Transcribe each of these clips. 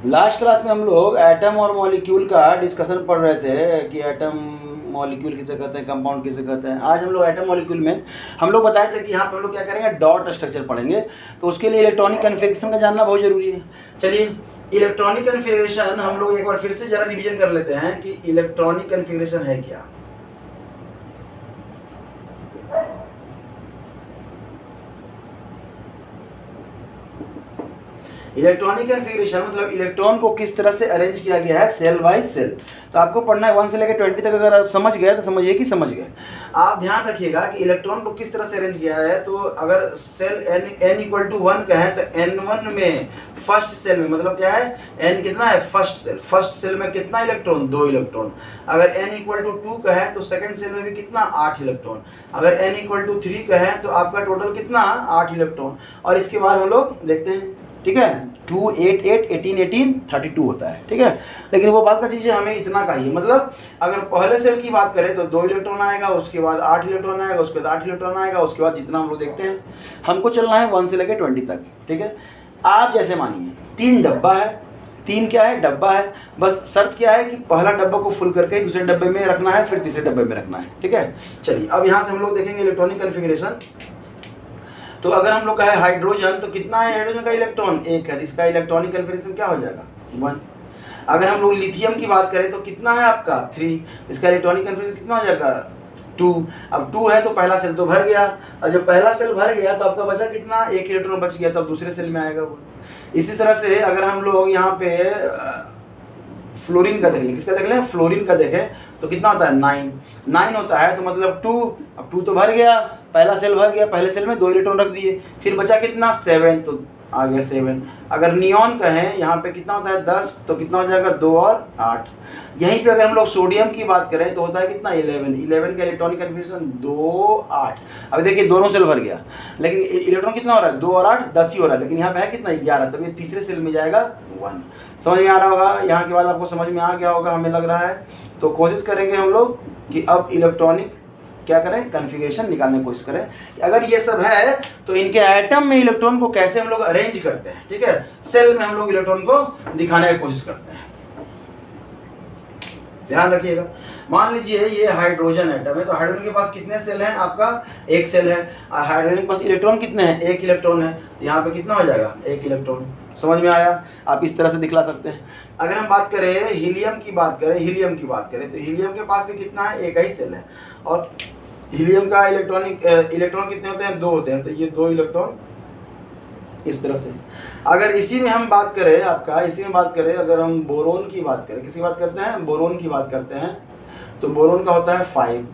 Last class में हम लोग एटम और मॉलिक्यूल का डिस्कशन पढ़ रहे थे कि एटम मॉलिक्यूल किसे कहते हैं, कंपाउंड किसे कहते हैं। आज हम लोग एटम मॉलिक्यूल में हम लोग बताए थे कि यहाँ पर हम लोग क्या करेंगे, डॉट स्ट्रक्चर पढ़ेंगे। तो उसके लिए इलेक्ट्रॉनिक कन्फिग्रेशन का जानना बहुत जरूरी है। चलिए, इलेक्ट्रॉनिक कन्फिग्रेशन हम लोग एक बार फिर से जरा रिवीजन कर लेते हैं कि इलेक्ट्रॉनिक कन्फिग्रेशन है क्या। इलेक्ट्रॉनिक कन्फिग्रेशन मतलब इलेक्ट्रॉन को किस तरह से अरेंज किया गया है सेल बाय सेल। तो आपको पढ़ना है 1 से लेकर 20 तक। अगर आप समझ गए तो समझिए कि समझ गए। आप ध्यान रखिएगा कि इलेक्ट्रॉन को किस तरह से अरेंज किया है। तो अगर सेल n इक्वल टू 1 का है तो n1 में फर्स्ट सेल में मतलब क्या है, n कितना है, फर्स्ट सेल में कितना इलेक्ट्रॉन, 2 इलेक्ट्रॉन। अगर n इक्वल टू 2 का है तो सेकंड सेल में भी कितना, 8 इलेक्ट्रॉन। अगर n इक्वल टू 3 का है तो आपका टोटल कितना, 8 इलेक्ट्रॉन। और इसके बाद हम लोग देखते हैं, ठीक है, 2 8 8 18 18 32 होता है, ठीक है। लेकिन वो बात का चीज़ है, हमें इतना का ही मतलब अगर पहले सेल की बात करें तो 2 इलेक्ट्रॉन आएगा, उसके बाद 8 इलेक्ट्रॉन आएगा, उसके बाद 8 इलेक्ट्रॉन आएगा, उसके बाद जितना हम लोग देखते हैं। हमको चलना है 1 से लेकर 20 तक, ठीक है। आप जैसे मानिए 3 डब्बा है, 3 क्या है, डब्बा है। बस शर्त क्या है कि पहला डब्बा को फुल करके दूसरे डब्बे में रखना है, फिर तीसरे डब्बे में रखना है, ठीक है। चलिए, अब यहाँ से हम लोग देखेंगे इलेक्ट्रॉनिक कन्फिग्रेशन। तो अगर हम लोग का है हाइड्रोजन, तो कितना है हाइड्रोजन का इलेक्ट्रॉन, 1 है। इसका इलेक्ट्रॉनिक कन्फिग्रेशन क्या हो जाएगा, 1। अगर हम लोग लिथियम की बात करें तो कितना है आपका, 3। इसका इलेक्ट्रॉनिक कन्फिग्रेशन कितना हो जाएगा, 2। अब 2 है तो पहला सेल तो भर गया, और जब पहला सेल भर गया तो आपका बचा कितना, 1 इलेक्ट्रॉन बच गया, तब दूसरे सेल में आएगा वो। इसी तरह से अगर हम लोग यहाँ पे फ्लोरीन का देखें, किसका देख लें, फ्लोरीन का देखें, तो कितना होता है, 9 होता है। तो मतलब 2, अब 2 तो भर गया, पहला सेल भर गया, पहले सेल में 2 इलेक्ट्रॉन रख दिए, फिर बचा कितना, 7, तो आ गया 7। अगर नियॉन कहें यहाँ पे कितना होता है, 10, तो कितना हो जाएगा, 2 और 8। यहीं पे अगर हम लोग सोडियम की बात करें तो होता है कितना, 11 का इलेक्ट्रॉनिक कन्फिग्रेशन 2 8। अब देखिए दोनों सेल भर गया, लेकिन इलेक्ट्रॉन कितना हो रहा है, 2 और 8 10 ही हो रहा है, लेकिन यहाँ पे है कितना, 11, तब ये तीसरे सेल में जाएगा 1। समझ में आ रहा होगा, यहाँ के बाद आपको समझ में आ गया होगा हमें लग रहा है। तो कोशिश करेंगे हम लोग कि अब इलेक्ट्रॉनिक क्या करें, कन्फिग्रेशन निकालने की कोशिश करें कि अगर ये सब है तो इनके एटम में इलेक्ट्रॉन को कैसे हम लोग अरेंज करते हैं, ठीक है। सेल में हम लोग इलेक्ट्रॉन को दिखाने की कोशिश करते हैं, ध्यान रखिएगा। मान लीजिए ये हाइड्रोजन एटम है, तो हाइड्रोजन के पास कितने सेल हैं, आपका 1 सेल है। हाइड्रोजन के पास इलेक्ट्रॉन कितने हैं, 1 इलेक्ट्रॉन है। यहाँ पे कितना हो जाएगा, 1 इलेक्ट्रॉन। समझ में आया, आप इस तरह से दिखला सकते हैं। अगर हम बात करें हीलियम की बात करें, तो हीलियम के पास भी कितना है, 1 ही सेल है। और हीलियम का इलेक्ट्रॉन कितने होते हैं, 2 होते हैं, तो ये 2 इलेक्ट्रॉन इस तरह से। अगर इसी में हम बात करें अगर हम बोरोन की बात करें, किसकी बात करते हैं, बोरोन की बात करते हैं, तो बोरोन का होता है 5।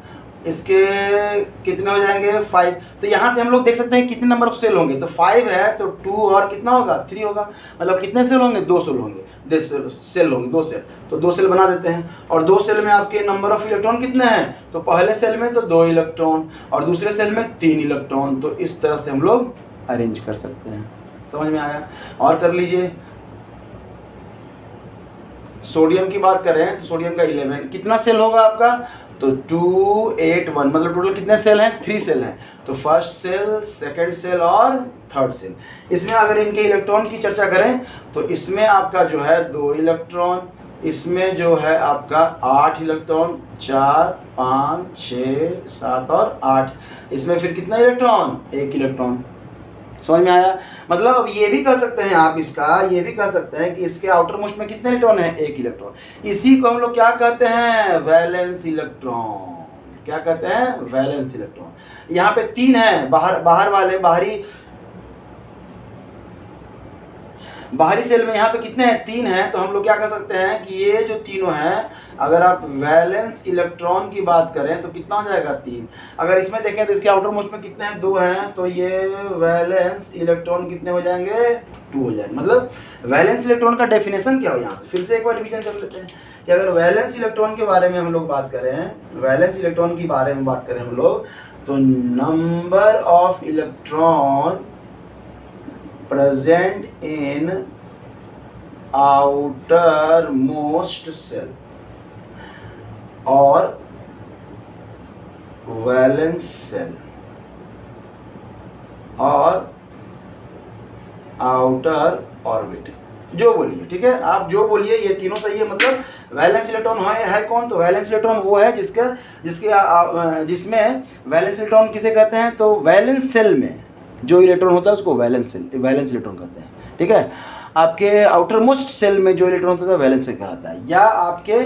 इसके कितने हो जाएंगे, 5। तो यहाँ से हम लोग देख सकते हैं कितने नंबर ऑफ सेल होंगे। तो 5 है तो 2 और कितना होगा, 3 होगा। मतलब कितने सेल होंगे, 2 सेल होंगे, 2 सेल होंगे, 2 सेल। तो 2 सेल बना देते हैं। और 2 सेल में आपके नंबर ऑफ इलेक्ट्रॉन कितने हैं, तो पहले सेल में तो 2 इलेक्ट्रॉन और दूसरे सेल में 3 इलेक्ट्रॉन। तो इस तरह से हम लोग अरेंज कर सकते हैं। समझ में आया, और कर लीजिए। सोडियम की बात करें तो सोडियम का 11, कितना सेल होगा आपका, तो 2 8 1, मतलब टोटल कितने सेल हैं, 3 सेल हैं। तो फर्स्ट सेल, सेकंड सेल और थर्ड सेल। इसमें अगर इनके इलेक्ट्रॉन की चर्चा करें तो इसमें आपका जो है 2 इलेक्ट्रॉन, इसमें जो है आपका 8 इलेक्ट्रॉन, 4 5 6 7 और 8। इसमें फिर कितना इलेक्ट्रॉन, 1 इलेक्ट्रॉन। समझ में आया। मतलब अब ये भी कह सकते हैं आप, ये भी कह सकते हैं कि इसके आउटर मोस्ट में कितने इलेक्ट्रॉन है, 1 इलेक्ट्रॉन। इसी को हम लोग क्या कहते हैं, वैलेंस इलेक्ट्रॉन। क्या कहते हैं, वैलेंस इलेक्ट्रॉन। यहाँ पे 3 है, बाहरी सेल में यहाँ पे कितने हैं, 3 हैं। तो हम लोग क्या कर सकते हैं कि ये जो तीनों हैं, अगर आप वैलेंस इलेक्ट्रॉन की बात करें तो कितना हो जाएगा, 3। अगर इसमें देखें तो इसके आउटर मोस्ट में कितने हैं, 2 हैं। तो ये वैलेंस इलेक्ट्रॉन कितने हो जाएंगे, 2 हो जाएंगे। मतलब वैलेंस इलेक्ट्रॉन का डेफिनेशन क्या हो, यहाँ से फिर से एक बार रिवीजन कर लेते हैं कि अगर वैलेंस इलेक्ट्रॉन के बारे में हम लोग बात करें, हम लोग, तो number of electron present in outermost cell और valence cell और outer orbit, जो बोलिए, ठीक है, आप जो बोलिए, ये तीनों सही है। मतलब वैलेंस इलेक्ट्रॉन है कौन? तो वैलेंस इलेक्ट्रॉन वो है जिसमें वैलेंस इलेक्ट्रॉन किसे कहते हैं? तो वैलेंस सेल में जो इलेक्ट्रॉन होता है उसको वैलेंस इलेक्ट्रॉन कहते हैं, ठीक है। आपके आउटर मोस्ट सेल में जो इलेक्ट्रॉन होता है वैलेंस सेल कहलाता है, या आपके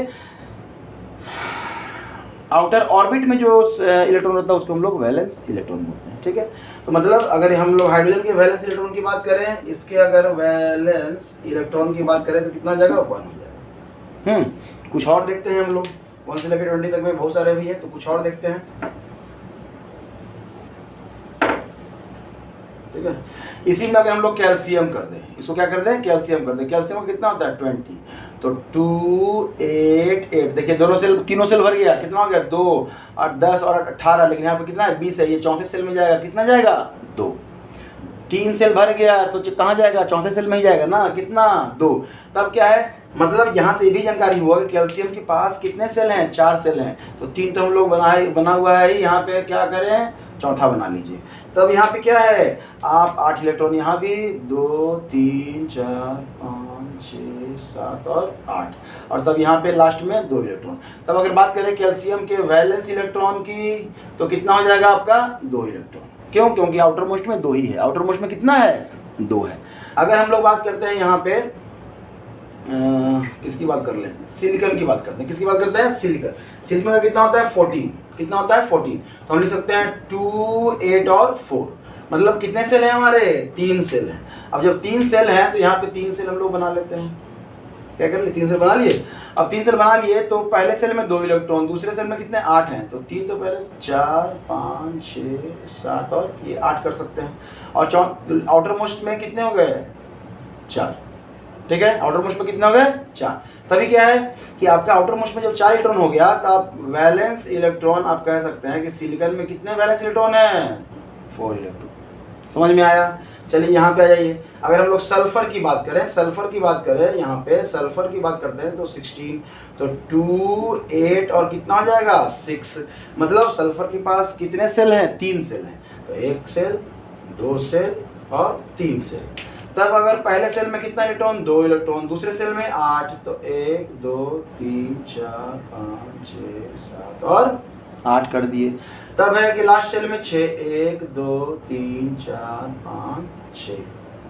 आउटर ऑर्बिट में जो इलेक्ट्रॉन होता है उसको हम लोग वैलेंस इलेक्ट्रॉन बोलते हैं, ठीक है। तो मतलब अगर हम लोग हाइड्रोजन के वैलेंस इलेक्ट्रॉन की बात करें, इसके अगर वैलेंस इलेक्ट्रॉन की बात करें तो कितना जाएगा? 1 हो जाएगा। कुछ और देखते हैं हम लोग, 1 से लेकर 20 तक में बहुत सारे भी हैं, तो कुछ और देखते हैं, ठीक है। इसी में अगर हम लोग कैल्शियम कर दें, इसको क्या कर दें? कैल्शियम कर दें। कैल्शियम का कितना होता है? 20, तो 2 8 8, देखिए दोनों सेल, तीनों सेल भर गया, कितना हो गया? 2 और 10 और 18, लेकिन यहाँ पे कितना है? 20 है, ये चौथे सेल में जाएगा, कितना जाएगा? 2। 3 सेल भर गया तो कहाँ जाएगा? चौथे सेल में ही जाएगा ना, कितना? 2। तब क्या है, मतलब यहाँ से भी जानकारी हुआ कि कैल्शियम के पास कितने सेल हैं? 4 सेल हैं, तो 3 तो हम लोग बना हुआ है ही, यहाँ पे क्या करें? चौथा बना लीजिए। तब यहाँ पे क्या है? आप 8 इलेक्ट्रॉन, यहाँ भी 2 3 4 5 6 7 और 8, और तब यहाँ पे लास्ट में 2 इलेक्ट्रॉन। तब अगर बात करें कैल्शियम के वैलेंस इलेक्ट्रॉन की, तो कितना हो जाएगा आपका? 2 इलेक्ट्रॉन। क्यों? क्योंकि आउटर मोस्ट में 2 ही है। आउटर मोस्ट में कितना है? 2 है। अगर हम लोग बात करते हैं यहाँ पे किसकी बात कर लें? सिलिकॉन की बात करते हैं। किसकी बात करते हैं? सिलिकॉन का कितना होता है? 14। कितना होता है? 14। तो हम लिख सकते हैं 2 8 और 4, मतलब कितने सेल हैं हमारे? 3 सेल हैं। अब जब 3 सेल हैं तो यहाँ पे 3 सेल हम लोग बना लेते हैं। क्या कर लिए? 3 सेल बना लिए। अब 3 सेल बना लिए तो पहले सेल में 2 इलेक्ट्रॉन, दूसरे सेल में कितने? 8 हैं, तो 3 तो पहले 4 5 6 7 और ये 8 कर सकते हैं। और आउटर मोस्ट में कितने हो गए? 4, ठीक है। आउटर मोस्ट में कितने हो गए? 4। तभी क्या है कि आपका आउटर मोस्ट में जब 4 इलेक्ट्रॉन हो गया तो आप वैलेंस इलेक्ट्रॉन आप कह सकते हैं कि सिलिकॉन में कितने वैलेंस इलेक्ट्रॉन हैं? 4 इलेक्ट्रॉन। समझ में आया? चलिए यहाँ पे आ जाइए। अगर हम लोग सल्फर की बात करें, यहाँ पे सल्फर की बात करते हैं तो 16, तो 2 8 और कितना हो जाएगा? 6। मतलब सल्फर के पास कितने सेल हैं? 3 सेल हैं, तो 1 सेल 2 सेल और 3 सेल। तब अगर पहले सेल में कितना इलेक्ट्रॉन? 2 इलेक्ट्रॉन, दूसरे सेल में 8, तो 1 2 3 4 5 6 7 और 8 कर दिए। तब है कि लास्ट सेल में 6, 1 2 3 4 5 6।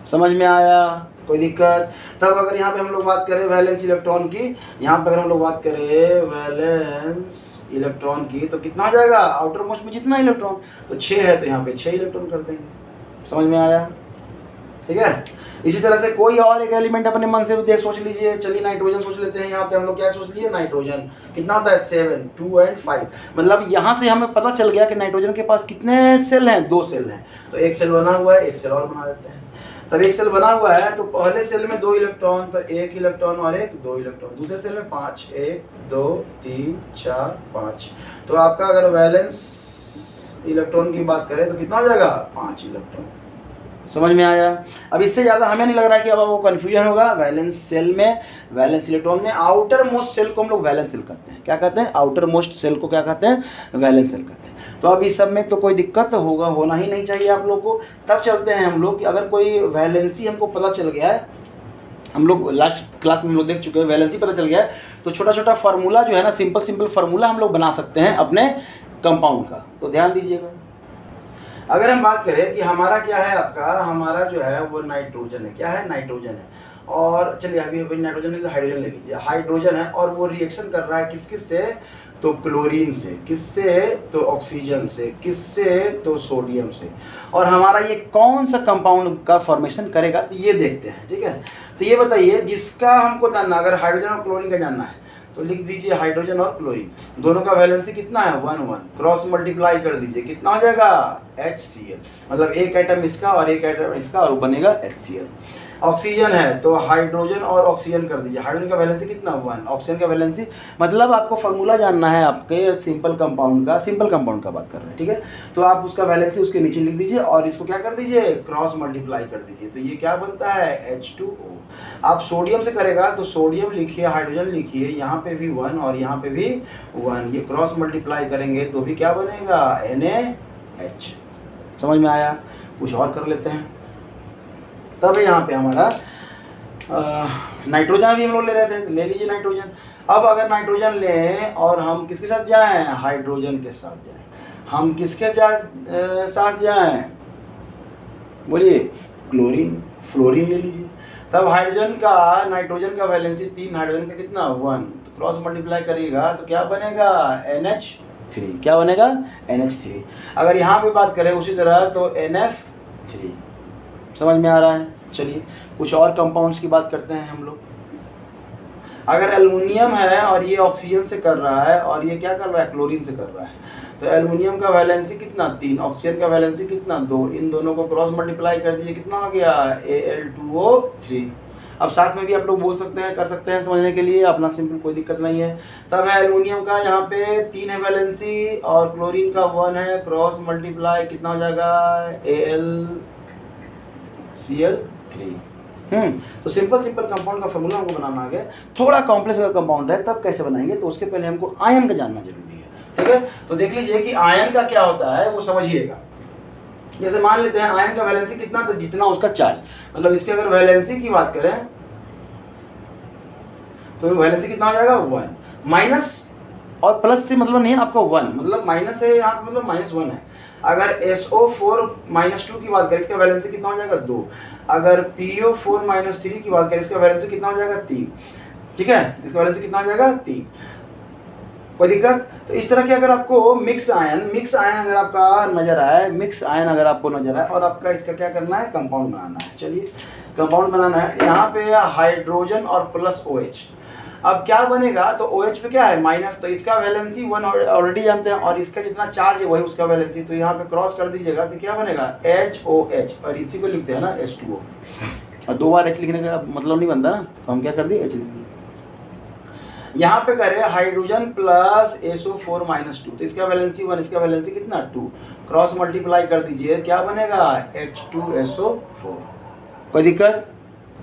समझ में आया? कोई दिक्कत? तब अगर यहाँ पे हम लोग बात करें वैलेंस इलेक्ट्रॉन की, यहाँ पे अगर हम लोग बात करें वैलेंस इलेक्ट्रॉन की, तो कितना हो जाएगा? आउटर मोस्ट में जितना इलेक्ट्रॉन, तो 6 है, तो यहाँ पे 6 इलेक्ट्रॉन कर देंगे। समझ में आया? ठीक है। इसी तरह से कोई और एक एलिमेंट अपने मन से देख सोच लीजिए। चलिए नाइट्रोजन सोच लेते हैं। यहाँ पे हम लोग क्या सोच लिए? नाइट्रोजन कितना होता है? 7 2 और 5। मतलब यहाँ से हमें पता चल गया कि नाइट्रोजन के पास कितने सेल हैं? 2 सेल हैं, तो 1 सेल बना हुआ है, 1 सेल और बना देते हैं। तब 1 सेल बना हुआ है तो पहले सेल में 2 इलेक्ट्रॉन, तो 1 इलेक्ट्रॉन और 2 इलेक्ट्रॉन। दूसरे सेल में 5, 1 2 3 4 5। तो आपका अगर वैलेंस इलेक्ट्रॉन की बात करें तो कितना हो जाएगा? 5 इलेक्ट्रॉन। समझ में आया? अब इससे ज़्यादा हमें नहीं लग रहा है कि अब वो कन्फ्यूजन होगा। वैलेंस सेल में, वैलेंस इलेक्ट्रॉन में आउटर मोस्ट सेल को हम लोग वैलेंस सेल कहते हैं। क्या कहते हैं? आउटर मोस्ट सेल को क्या कहते हैं? वैलेंस सेल कहते हैं। तो अब इस सब में तो कोई दिक्कत होना ही नहीं चाहिए आप लोग को। तब चलते हैं हम लोग कि अगर कोई वैलेंसी हमको पता चल गया है, हम लोग लास्ट क्लास में हम लोग देख चुके हैं, वैलेंसी पता चल गया है, तो छोटा छोटा फार्मूला जो है ना, सिंपल फार्मूला हम लोग बना सकते हैं अपने कंपाउंड का। तो ध्यान दीजिएगा। अगर हम बात करें कि हमारा क्या है, आपका हमारा जो है वो नाइट्रोजन है। क्या है? नाइट्रोजन है। और चलिए अभी नाइट्रोजन नहीं तो हाइड्रोजन ले लीजिए। हाइड्रोजन है और वो रिएक्शन कर रहा है किस से? तो क्लोरीन से। किससे? तो ऑक्सीजन से। किससे? तो सोडियम से। और हमारा ये कौन सा कंपाउंड का फॉर्मेशन करेगा, तो ये देखते हैं। ठीक है। तो ये बताइए, जिसका हमको जानना, अगर हाइड्रोजन और क्लोरीन का जानना है तो लिख दीजिए हाइड्रोजन और क्लोरीन, दोनों का वैलेंसी कितना है? 1 1। क्रॉस मल्टीप्लाई कर दीजिए, कितना हो जाएगा? HCl। मतलब एक एटम इसका और एक एटम इसका और बनेगा HCl। ऑक्सीजन है तो हाइड्रोजन और ऑक्सीजन कर दीजिए। हाइड्रोजन का वैलेंसी कितना? 1। ऑक्सीजन का वैलेंसी, मतलब आपको फार्मूला जानना है आपके सिंपल कंपाउंड का बात कर रहे हैं। ठीक है। तो आप उसका वैलेंसी उसके नीचे लिख दीजिए और इसको क्या कर दीजिए? क्रॉस मल्टीप्लाई कर दीजिए। तो ये क्या बनता है? H2O। आप सोडियम से करेगा तो सोडियम लिखिए, हाइड्रोजन लिखिए, यहाँ पे भी 1 और यहाँ पे भी 1। ये क्रॉस मल्टीप्लाई करेंगे तो भी क्या बनेगा? NaH। समझ में आया? कुछ और कर लेते हैं। तब यहाँ पे हमारा नाइट्रोजन भी हम लोग ले रहे थे, तो ले लीजिए नाइट्रोजन। अब अगर नाइट्रोजन लें और हम किसके साथ जाएं, हाइड्रोजन के साथ जाएं, हम किसके साथ जाएं, बोलिए क्लोरीन, फ्लोरीन ले लीजिए। तब हाइड्रोजन का नाइट्रोजन का वैलेंसी 3, हाइड्रोजन का कितना 1, तो क्रॉस मल्टीप्लाई करिएगा तो क्या बनेगा NH3, क्या बनेगा NH3। अगर यहाँ पे बात करें उसी तरह तो NF3, समझ में आ रहा है। चलिए कुछ और कंपाउंड्स की बात करते हैं हम लोग। अगर एल्युमिनियम है और ये ऑक्सीजन से कर रहा है और ये क्या कर रहा है, क्लोरीन से कर रहा है, तो एल्युमिनियम का वैलेंसी कितना 3, ऑक्सीजन का वैलेंसी कितना 2, इन दोनों को क्रॉस मल्टीप्लाई कर दीजिए, कितना हो गया Al2O3। अब साथ में भी आप लोग बोल सकते हैं, कर सकते हैं समझने के लिए, अपना सिंपल, कोई दिक्कत नहीं है। तब है एल्युमिनियम का यहाँ पे 3 है वैलेंसी और क्लोरीन का 1 है, क्रॉस मल्टीप्लाई कितना हो जाएगा AlCl3। तो सिंपल कंपाउंड का फॉर्मूला हमको बनाना आ गया। थोड़ा कॉम्प्लेक्स अगर कंपाउंड है तब कैसे बनाएंगे, तो उसके पहले हमको आयन का जानना जरूरी है, ठीक है। तो देख लीजिए कि आयन का क्या होता है वो समझिएगा। जैसे मान लेते हैं आयन का वैलेंसी कितना, तो जितना उसका चार्ज, मतलब इसके अगर वैलेंसी की बात करें तो वैलेंसी कितना हो जाएगा 1, माइनस और प्लस से मतलब नहीं है आपका 1, मतलब माइनस है यहाँ पे, मतलब -1 है। अगर SO4 -2 की बात करें इसका वैलेंसी कितना हो जाएगा 2, अगर PO4 -3 की बात करें इसका वैलेंसी कितना हो जाएगा 3, ठीक है, इसका वैलेंसी कितना हो जाएगा 3। कोई दिक्कत? तो इस तरह के अगर आपको मिक्स आयन अगर आपका नजर आए, मिक्स आयन अगर आपको नजर आए और आपका इसका क्या करना है, कंपाउंड बनाना है। चलिए कंपाउंड बनाना है, यहाँ पे हाइड्रोजन और प्लस OH। अब क्या बनेगा, तो OH पे क्या है माइनस, तो इसका वैलेंसी 1 ऑलरेडी जानते हैं और इसका जितना चार्ज है वही उसका वैलेंसी, तो यहाँ पे क्रॉस कर दीजिएगा तो क्या बनेगा HOH, और इसी को लिखते हैं ना H2O, और 2 बार H लिखने का मतलब नहीं बनता ना, तो हम क्या कर दिए H लिख दिए। यहाँ पे करें हाइड्रोजन प्लस SO4 -2, तो इसका वैलेंसी 1, इसका वैलेंसी कितना 2, क्रॉस मल्टीप्लाई कर दीजिए, क्या बनेगा H2SO4। कोई दिक्कत?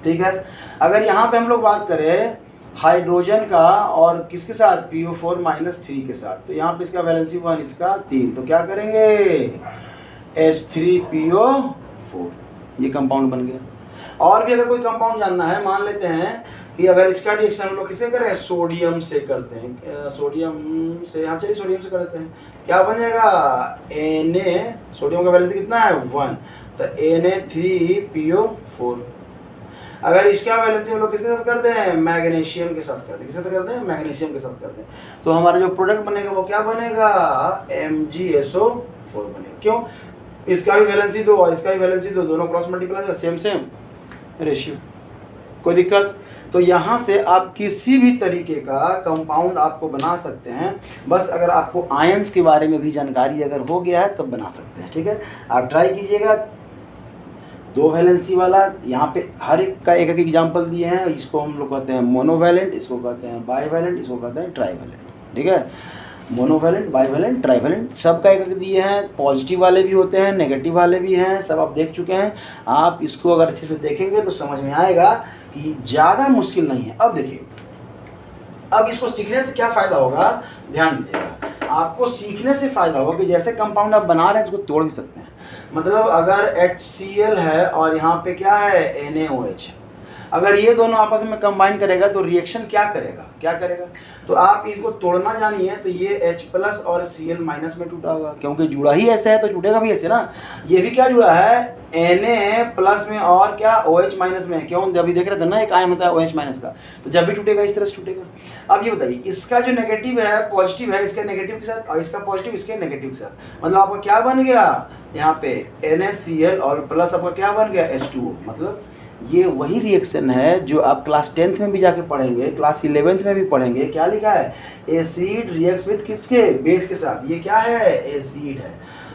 ठीक है। अगर यहाँ पे हम लोग बात करें हाइड्रोजन का और किसके साथ, PO4 -3 के साथ, तो यहाँ पे इसका वैलेंसी 1, इसका 3, तो क्या करेंगे H3PO4, ये कंपाउंड बन गया। और भी अगर कोई कंपाउंड जानना है, मान लेते हैं कि अगर इसका रिएक्शन हम लोग किससे करें, सोडियम से करते हैं, सोडियम से, हाँ चलिए सोडियम से करते हैं, क्या बन जाएगा Na, सोडियम का वैलेंसी कितना है 1, तो Na3PO4। अगर इसका वैलेंसी हम लोग किसके साथ करते हैं, मैग्नीशियम के साथ करते हैं, किसके साथ करते हैं, मैग्नीशियम के साथ करते हैं, तो हमारा जो प्रोडक्ट बनेगा वो क्या बनेगा MgSO4 बनेगा। क्यों, इसका भी वैलेंसी 2 और इसका भी वैलेंसी 2, दोनों क्रॉस मल्टीप्लाई सेम रेशियो। कोई दिक्कत? तो यहाँ से आप किसी भी तरीके का कंपाउंड आपको बना सकते हैं, बस अगर आपको आयंस के बारे में भी जानकारी अगर हो गया है तब बना सकते हैं, ठीक है। आप ट्राई कीजिएगा 2 वैलेंसी वाला, यहाँ पे हर एक का एक एग्जाम्पल दिए हैं। इसको हम लोग कहते हैं मोनोवैलेंट, इसको कहते हैं बाईवैलेंट, इसको कहते हैं ट्राईवैलेंट, ठीक है। मोनोवैलेंट, बाईवैलेंट, ट्राईवैलेंट सब का एक दिए हैं, पॉजिटिव वाले भी होते हैं, नेगेटिव वाले भी हैं, सब आप देख चुके हैं। आप इसको अगर अच्छे से देखेंगे तो समझ में आएगा कि ज़्यादा मुश्किल नहीं है। अब देखिए, अब इसको सीखने से क्या फ़ायदा होगा, ध्यान दीजिएगा। आपको सीखने से फ़ायदा होगा कि जैसे कंपाउंड आप बना रहे हैं इसको तोड़ भी सकते हैं। मतलब अगर HCl है और यहाँ पे क्या है NaOH, अगर ये दोनों आपस में कंबाइन करेगा तो रिएक्शन क्या करेगा, तो आप इनको तोड़ना जानिए, तो ये H+ और Cl- में टूटा होगा, क्योंकि जुड़ा ही ऐसे है तो टूटेगा भी ऐसे ना। ये भी क्या जुड़ा है Na+ में और क्या OH- में, क्यों, जब भी देख रहे थे ना एक आयन होता है OH- का, तो जब भी टूटेगा इस तरह से टूटेगा। अब ये बताइए, इसका जो नेगेटिव है पॉजिटिव है इसके नेगेटिव के साथ, और इसका पॉजिटिव इसके नेगेटिव के साथ, मतलब आपका क्या बन गया यहाँ पे NaCl और प्लस आपका क्या बन गया H2O। मतलब ये वही रिएक्शन है जो आप क्लास 10th में भी जाके पढ़ेंगे, क्लास 11th में भी पढ़ेंगे। क्या लिखा है, एसिड रिएक्ट्स विद किसके, बेस के साथ। ये क्या है, एसिड है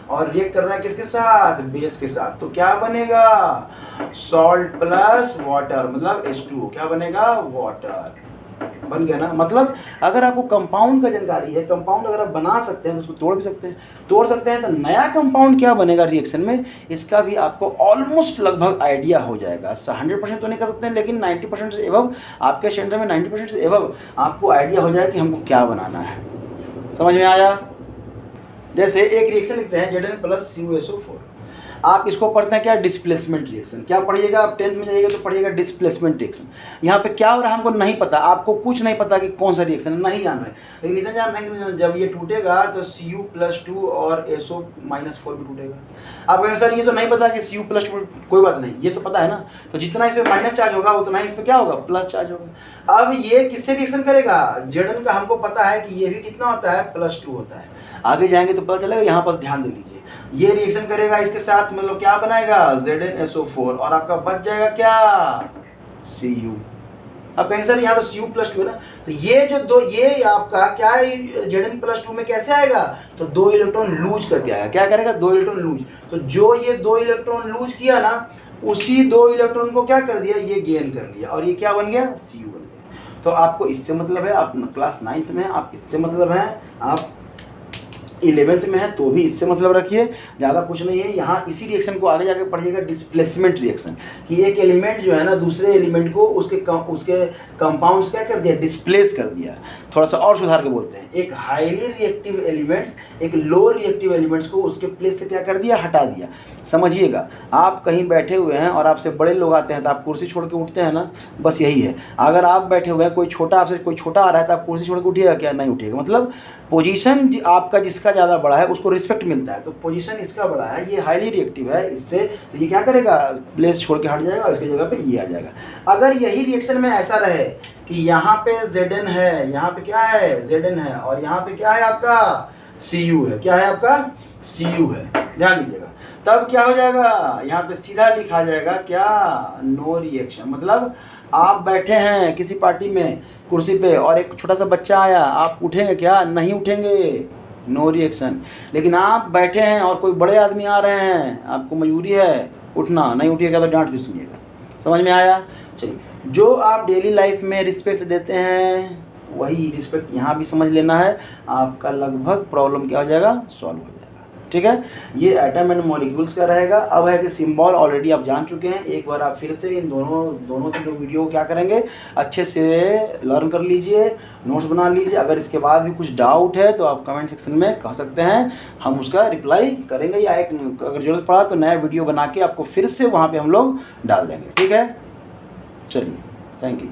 और रिएक्ट कर रहा है किसके साथ, बेस के साथ, तो क्या बनेगा सॉल्ट प्लस वाटर, मतलब H2O, क्या बनेगा वाटर, बन गया ना। मतलब अगर आपको कंपाउंड का जानकारी है, कंपाउंड अगर आप बना सकते हैं तो उसको तोड़ भी सकते हैं, तो नया कंपाउंड क्या बनेगा रिएक्शन में, इसका भी आपको ऑलमोस्ट लगभग आइडिया हो जाएगा। 100% तो नहीं कर सकते हैं, लेकिन 90% से एबव, आपके सेंटर में 90% से एबव आपको आइडिया हो जाए कि हमको क्या बनाना है। समझ में आया? जैसे एक रिएक्शन लिखते हैं Zn+ CuSO4। आप इसको पढ़ते हैं क्या, डिस्प्लेसमेंट रिएक्शन। क्या पढ़िएगा आप 10th में जाइएगा तो पढ़िएगा डिस्प्लेसमेंट रिएक्शन। यहाँ पे क्या हो रहा है हमको नहीं पता, आपको कुछ नहीं पता कि कौन सा रिएक्शन है, नहीं जान रहे, लेकिन इतना जान रहे हैं कि जब ये टूटेगा तो Cu+2 और SO-4 भी टूटेगा। आप कहेंगे सर ये तो नहीं पता कि Cu+2, कोई बात नहीं, ये तो पता है ना। तो जितना इस पर माइनस चार्ज होगा उतना ही इस पर क्या होगा, प्लस चार्ज होगा। अब ये किससे रिएक्शन करेगा, Zn का हमको पता है कि ये भी कितना होता है, +2 होता है। आगे जाएंगे तो पता चलेगा, यहाँ पर ध्यान दे लीजिए, ये रिएक्शन करेगा इसके साथ, मतलब क्या बनाएगा, ZnSO4, और आपका बच जाएगा क्या, Cu। अब कहेंगे सर यहाँ तो Cu+2 है ना, तो ये जो दो, ये आपका क्या है, Zn+2 में कैसे आएगा, तो 2 इलेक्ट्रॉन लूज करके आएगा। क्या करेगा, 2 इलेक्ट्रॉन लूज। तो जो ये 2 इलेक्ट्रॉन लूज किया ना, उसी 2 इलेक्ट्रॉन को क्या कर दिया, ये गेन कर लिया, और ये क्या बन गया, Cu बन गया। तो आपको इससे मतलब है, आप क्लास 9th में, आप इससे मतलब है, आप 11th में है तो भी इससे मतलब रखिए, ज़्यादा कुछ नहीं है। यहाँ इसी रिएक्शन को आगे जाकर पढ़िएगा, डिस्प्लेसमेंट रिएक्शन, कि एक एलिमेंट जो है ना दूसरे एलिमेंट को उसके कंपाउंड्स क्या कर दिया, डिस्प्लेस कर दिया। थोड़ा सा और सुधार के बोलते हैं, एक हाईली रिएक्टिव एलिमेंट्स एक लो रिएक्टिव एलिमेंट्स को उसके प्लेस से क्या कर दिया, हटा दिया। समझिएगा, आप कहीं बैठे हुए हैं और आपसे बड़े लोग आते हैं तो आप कुर्सी छोड़ के उठते हैं ना, बस यही है। अगर आप बैठे हुए हैं, कोई छोटा आपसे कोई छोटा आ रहा है तो आप कुर्सी छोड़ के उठिएगा क्या, नहीं उठिएगा। मतलब पोजीशन आपका जिसका ज़्यादा बड़ा है उसको रिस्पेक्ट मिलता है, तो पोजीशन इसका बड़ा है, ये हाईली रिएक्टिव है, इससे तो ये क्या करेगा, प्लेस छोड़ के हट जाएगा और इसकी जगह पे ये आ जाएगा। अगर यही रिएक्शन में ऐसा रहे कि यहाँ पे Zn है, यहाँ पे क्या है, Zn है, और यहाँ पे क्या है आपका, Cu है, क्या है आपका, Cu है, ध्यान दीजिएगा। तब क्या हो जाएगा, यहाँ पे सीधा लिखा जाएगा क्या, नो रिएक्शन। मतलब आप बैठे हैं किसी पार्टी में कुर्सी पे और एक छोटा सा बच्चा आया, आप उठेंगे क्या, नहीं उठेंगे, नो रिएक्शन। लेकिन आप बैठे हैं और कोई बड़े आदमी आ रहे हैं, आपको मजबूरी है उठना, नहीं उठिएगा तो डांट भी सुनिएगा। समझ में आया। चलिए, जो आप डेली लाइफ में रिस्पेक्ट देते हैं वही रिस्पेक्ट यहाँ भी समझ लेना है, आपका लगभग प्रॉब्लम क्या हो जाएगा, सॉल्व हो जाएगा। ठीक है, ये एटम एंड मॉलिक्यूल्स का रहेगा। अब है कि सिंबल ऑलरेडी आप जान चुके हैं, एक बार आप फिर से इन दोनों तीनों वीडियो क्या करेंगे, अच्छे से लर्न कर लीजिए, नोट्स बना लीजिए। अगर इसके बाद भी कुछ डाउट है तो आप कमेंट सेक्शन में कह सकते हैं, हम उसका रिप्लाई करेंगे, या एक अगर ज़रूरत पड़ा तो नया वीडियो बना के आपको फिर से वहाँ पर हम लोग डाल देंगे। ठीक है, चलिए, थैंक यू।